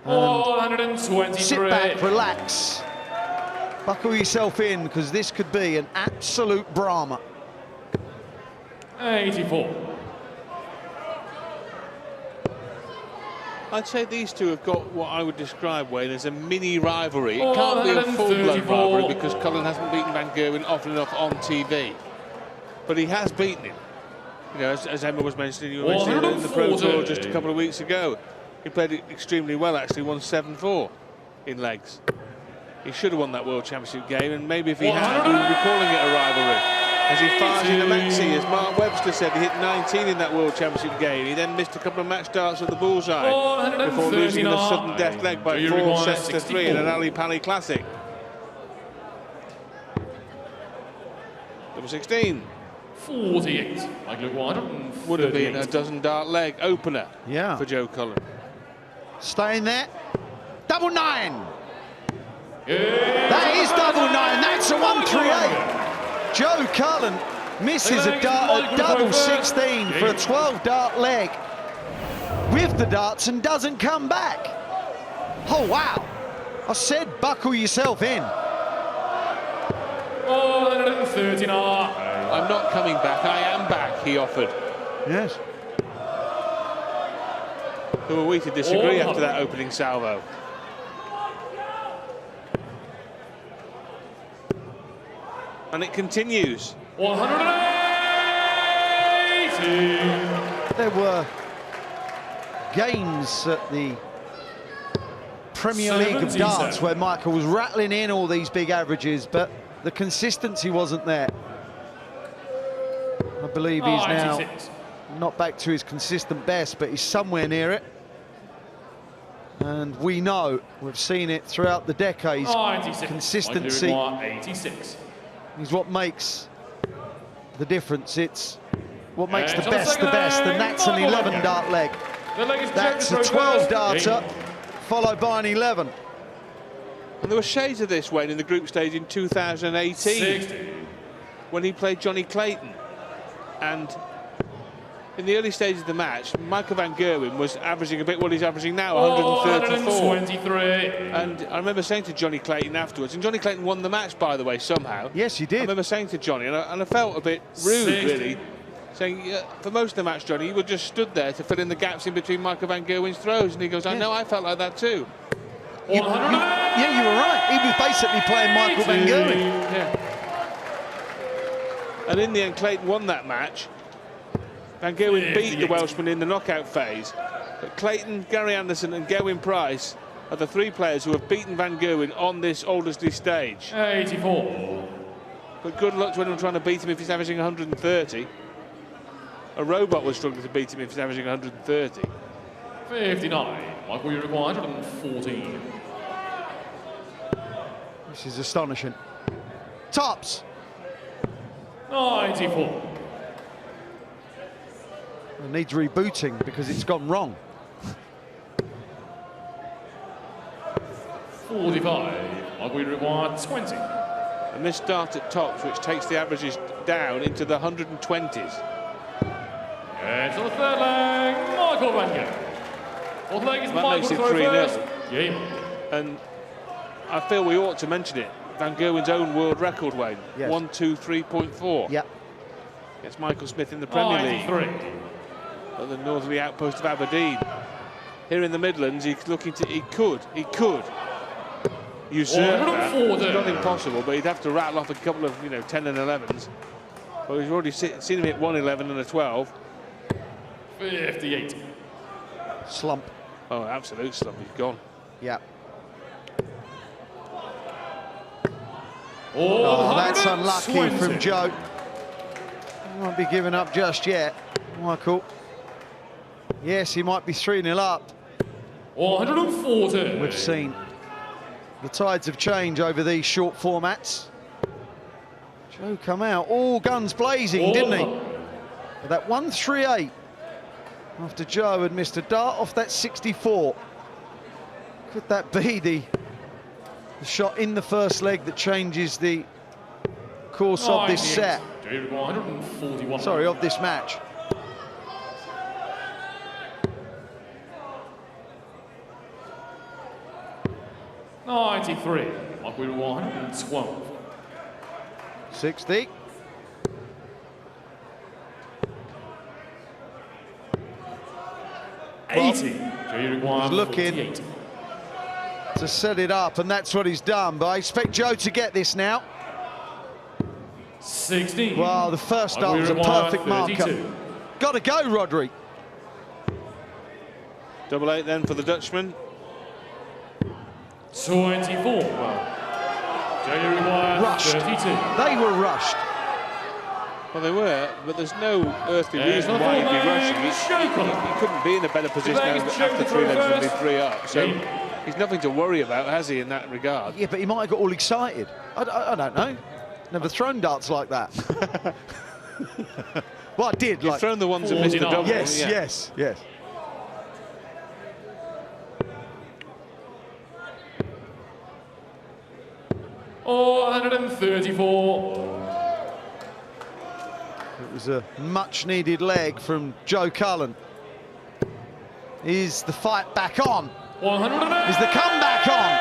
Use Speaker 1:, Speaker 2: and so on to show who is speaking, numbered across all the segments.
Speaker 1: 123.
Speaker 2: Sit back, relax. Buckle yourself in, because this could be an absolute drama.
Speaker 1: 84.
Speaker 3: I'd say these two have got what I would describe, Wayne, as a mini rivalry. It can't be a full-blown rivalry because Cullen hasn't beaten Van Gerwen often enough on TV. But he has beaten him. You know, as Emma was mentioning, you were mentioning in the Pro Tour just a couple of weeks ago. He played it extremely well, actually, won 7-4 in legs. He should have won that World Championship game, and maybe if he had, we would be calling it a rivalry. As he fires in a maxi, as Mark Webster said, he hit 19 in that World Championship game. He then missed a couple of match starts at the bullseye before losing in a sudden death leg by 4 sets to 3 in an Ali Pali Classic. Number 16.
Speaker 1: 48.
Speaker 3: Would have been a dozen dart leg opener for Joe Cullen.
Speaker 2: Staying there. Double 9. That is double 9. That's a 138. Joe Cullen misses a double 16 for a 12 dart leg with the darts and doesn't come back. Oh wow. I said buckle yourself in.
Speaker 1: 139.
Speaker 3: I'm not coming back, I am back, he offered.
Speaker 2: Yes.
Speaker 3: Who are we to disagree after that opening salvo? And it continues.
Speaker 1: 180.
Speaker 2: There were games at the Premier League of Darts where Michael was rattling in all these big averages, but the consistency wasn't there. I believe he's now not back to his consistent best, but he's somewhere near it. And we know, we've seen it throughout the decades, consistency is what makes the difference. It's what makes the best, and that's an 11 dart leg. That's a 12 darter, followed by an 11.
Speaker 3: And there were shades of this, Wayne, in the group stage in 2018, when he played Johnny Clayton. And in the early stages of the match, Michael Van Gerwen was averaging a bit what he's averaging now, 134.
Speaker 1: 123.
Speaker 3: And I remember saying to Johnny Clayton afterwards, and Johnny Clayton won the match, by the way, somehow.
Speaker 2: Yes, he did.
Speaker 3: I remember saying to Johnny, and I felt a bit rude, really, saying, for most of the match, Johnny, you were just stood there to fill in the gaps in between Michael Van Gerwen's throws. And he goes, I know, I felt like that too.
Speaker 2: Yeah, you were right. He was basically playing Michael Van Gerwen.
Speaker 3: Yeah. And in the end, Clayton won that match. Van Gerwen beat the Welshman in the knockout phase. But Clayton, Gary Anderson and Gerwin Price are the three players who have beaten Van Gerwen on this Aldersley stage.
Speaker 1: 84.
Speaker 3: But good luck to anyone trying to beat him if he's averaging 130. A robot was struggling to beat him if he's averaging 130.
Speaker 1: 59. Michael, you require 114.
Speaker 2: This is astonishing. Tops.
Speaker 1: 94.
Speaker 2: It needs rebooting because it's gone wrong.
Speaker 1: 45. Michael, you require 20.
Speaker 3: And this start at tops, which takes the averages down into the 120s.
Speaker 1: And to the third leg, Michael Van Gerwen. Fourth leg is
Speaker 3: That makes it 3-0.
Speaker 1: Yeah.
Speaker 3: And I feel we ought to mention it. Van Gerwen's own world record, Wayne.
Speaker 2: Yes.
Speaker 3: 1-2-3.4.
Speaker 2: Yep.
Speaker 3: Against Michael Smith in the Premier League.
Speaker 1: 93.
Speaker 3: At the northerly outpost of Aberdeen. Here in the Midlands, he's looking to, he could usurp that. It's not impossible, but he'd have to rattle off a couple of, 10 and 11s. But we've already seen him hit 111 and a 12.
Speaker 1: 58.
Speaker 2: Slump.
Speaker 3: Oh, absolute slump, he's gone.
Speaker 2: Yeah. Oh, that's unlucky from Joe. He won't be giving up just yet, Michael. Yes, he might be 3-0 up.
Speaker 1: 140.
Speaker 2: We've seen the tides of change over these short formats. Joe come out, all guns blazing, didn't he? But that 138 after Joe had missed a dart off that 64. Could that be the shot in the first leg that changes the course of this set?
Speaker 1: 141.
Speaker 2: Sorry, of this match.
Speaker 1: 93. Michael 112.
Speaker 2: 60.
Speaker 1: Well, 80. He's
Speaker 2: looking to set it up, and that's what he's done. But I expect Joe to get this now.
Speaker 1: 60.
Speaker 2: Well, the first start was a perfect marker. Got to go, Rodri.
Speaker 3: Double 8 then for the Dutchman.
Speaker 1: 24.
Speaker 2: Rushed.
Speaker 1: 32.
Speaker 2: They were rushed.
Speaker 3: Well, they were, but there's no earthly reason why he'd be rushing. He couldn't be in a better position after 3 legs than be 3 up. So he's nothing to worry about, has he, in that regard?
Speaker 2: Yeah, but he might have got all excited. I don't know. Never thrown darts like that. Well, I did.
Speaker 3: You've thrown the ones that missed the double.
Speaker 2: Yes,
Speaker 3: yeah.
Speaker 2: yes.
Speaker 1: Oh, 134.
Speaker 2: It was a much-needed leg from Joe Cullen. Is the fight back on?
Speaker 1: 100.
Speaker 2: Is the comeback on?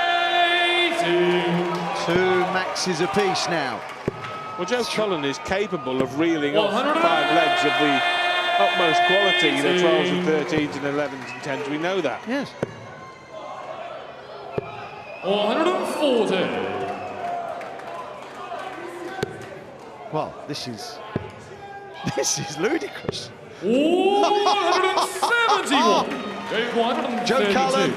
Speaker 1: 80.
Speaker 2: 2 maxes apiece now.
Speaker 3: Well, Joe Cullen is capable of reeling off 5 legs of the utmost quality, you know, 12s and 13s and 11s and 10s. We know that.
Speaker 2: Yes.
Speaker 1: 140.
Speaker 2: Well, this is ludicrous.
Speaker 1: 171.
Speaker 2: Joe Cullen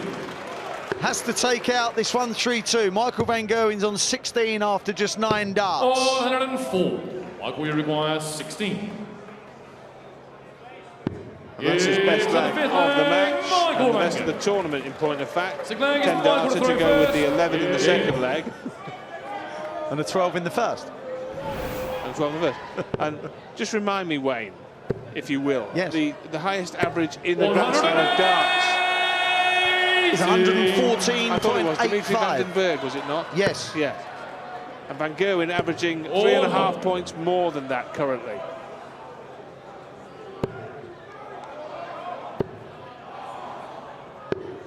Speaker 2: has to take out this 1-3-2. Michael Van Gerwen's on 16 after just 9 darts.
Speaker 1: 104. Michael, you require 16.
Speaker 3: And that's his best leg of the match and the best of the tournament, in point of fact. 10 darts to go with the 11 in the second leg.
Speaker 2: And a 12 in the first.
Speaker 3: And 12 in the first. And just remind me, Wayne, if you will,
Speaker 2: yes.
Speaker 3: the highest average in the Grand Slam of darts
Speaker 2: is 114.85.
Speaker 3: I thought it was Dimitri van den Berg, was it not?
Speaker 2: Yes.
Speaker 3: Yeah. And Van Gerwen averaging 3.5 points more than that currently.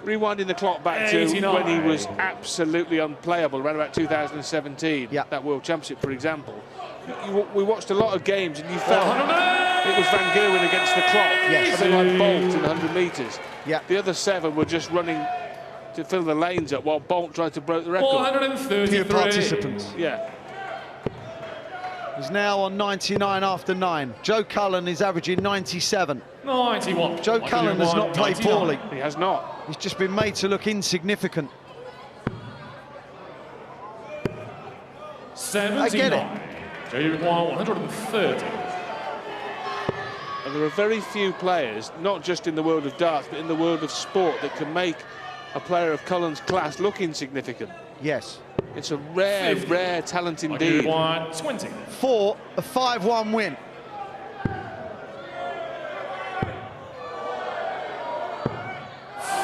Speaker 3: Rewinding the clock back to
Speaker 1: 89.
Speaker 3: when he was absolutely unplayable, around about 2017,
Speaker 2: yeah.
Speaker 3: that World Championship, for example. We watched a lot of games and you felt it was Van Gerwen against the clock.
Speaker 2: Yes.
Speaker 3: Something like Bolt in 100 metres.
Speaker 2: Yeah.
Speaker 3: The other 7 were just running to fill the lanes up while Bolt tried to break the record.
Speaker 1: 433.
Speaker 2: Pure participants.
Speaker 3: Yeah.
Speaker 2: He's now on 99 after 9. Joe Cullen is averaging 97.
Speaker 1: 91.
Speaker 2: Joe Cullen has not played poorly.
Speaker 3: He has not.
Speaker 2: He's just been made to look insignificant.
Speaker 1: 79.
Speaker 2: I get it.
Speaker 1: So you require 130.
Speaker 3: And there are very few players, not just in the world of darts, but in the world of sport, that can make a player of Cullen's class look insignificant.
Speaker 2: Yes.
Speaker 3: It's a rare,
Speaker 1: 50.
Speaker 3: rare talent
Speaker 1: You
Speaker 3: indeed.
Speaker 1: require 20.
Speaker 2: For a 5-1 win.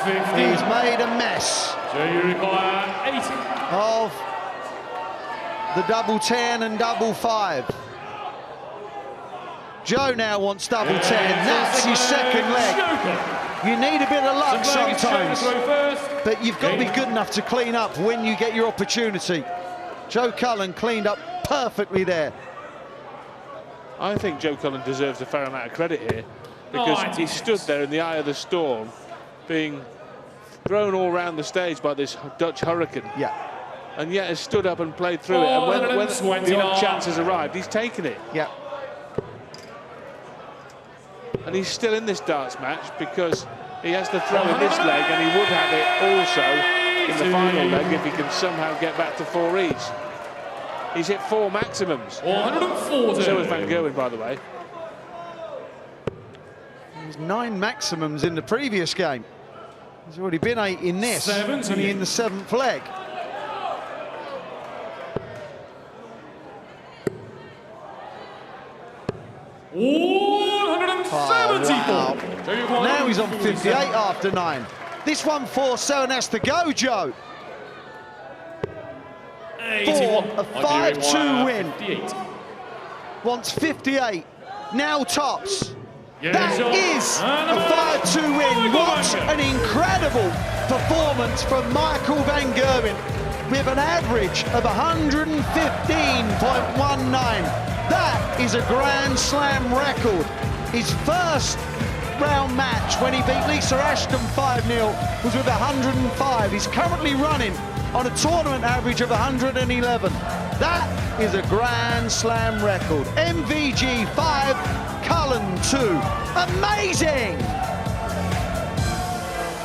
Speaker 1: 50.
Speaker 2: He's made a mess
Speaker 1: So you require 80.
Speaker 2: of the double 10 and double 5. Joe now wants double 10. That's his second leg. You need a bit of luck sometimes, but you've got to be good enough to clean up when you get your opportunity. Joe Cullen cleaned up perfectly there.
Speaker 3: I think Joe Cullen deserves a fair amount of credit here, because he stood there in the eye of the storm, being thrown all around the stage by this Dutch hurricane.
Speaker 2: Yeah.
Speaker 3: And yet has stood up and played through it. And when the odd chance has arrived, he's taken it.
Speaker 2: Yeah.
Speaker 3: And he's still in this darts match because he has the throw in this leg, and he would have it also in the final leg if he can somehow get back to 4 each. He's hit 4 maximums.
Speaker 1: 140.
Speaker 3: So has Van Gerwen, by the way.
Speaker 2: There's 9 maximums in the previous game. There's already been 8 in this.
Speaker 1: 70.
Speaker 2: Only in the 7th leg.
Speaker 1: Wow.
Speaker 2: Now he's on 58 after 9. This 147 has to go, Joe.
Speaker 1: 81.
Speaker 2: For a 5-2 win.
Speaker 1: 58.
Speaker 2: Wants 58. Now tops.
Speaker 1: Yes,
Speaker 2: That is a 5-2 win. What an incredible performance from Michael Van Gerwen. with an average of 115.19. That is a Grand Slam record. His first round match when he beat Lisa Ashton 5-0 was with 105. He's currently running on a tournament average of 111. That is a Grand Slam record. MVG 5, Cullen 2. Amazing!